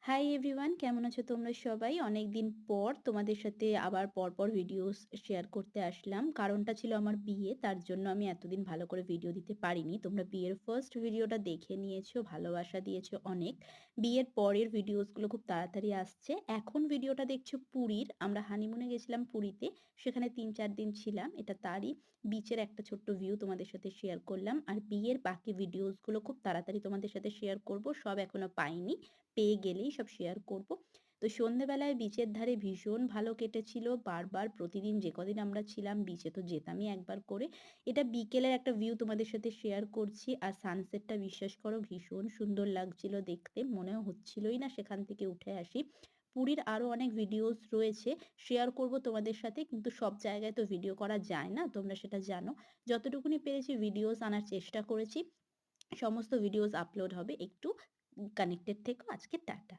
Hi everyone, কেমন আছো তোমরা সবাই? অনেকদিন পর তোমাদের সাথে আবার পরপর ভিডিওস শেয়ার করতে আসলাম। কারণটা ছিল আমার বিয়ে, তার জন্য আমি এতদিন ভালো করে ভিডিও দিতে পারিনি। তোমরা বিয়ের ফার্স্ট ভিডিওটা দেখে নিয়েছো, ভালোবাসা দিয়েছো অনেক। বিয়ের পরের ভিডিওসগুলো খুব তাড়াতাড়ি আসছে। এখন ভিডিওটা দেখছো পুরীর। আমরা হানিমুনে গেছিলাম পুরীতে, সেখানে ৩-৪ দিন ছিলাম। এটা তারই বিচের একটা ছোট্ট ভিউ তোমাদের সাথে শেয়ার করলাম। আর বিয়ের বাকি ভিডিওসগুলো খুব তাড়াতাড়ি তোমাদের সাথে শেয়ার করব, সব এখনো পাইনি, পেয়ে গেলেই সব শেয়ার করব। তো সন্ধ্যেবেলায় বিচের ধারে ভীষণ ভালো কেটেছিল। বারবার প্রতিদিন যে কদিন আমরা ছিলাম বিচে তো যেতামই একবার করে। এটা বিকেলের একটা ভিউ তোমাদের সাথে শেয়ার করছি। আর সানসেটটা বিশ্বাস করো ভীষণ সুন্দর লাগছিল দেখতে। মনেও হচ্ছিলই না সেখান থেকে উঠে আসি। পুরীর আরো অনেক ভিডিওস রয়েছে, শেয়ার করব তোমাদের সাথে, কিন্তু সব জায়গায় তো ভিডিও করা যায় না, তোমরা সেটা জানো। যতটুকুনি পেরেছি ভিডিওস আনার চেষ্টা করেছি। সমস্ত ভিডিওস আপলোড হবে। একটু কানেক্টেড থেকো। আজকে টাটা।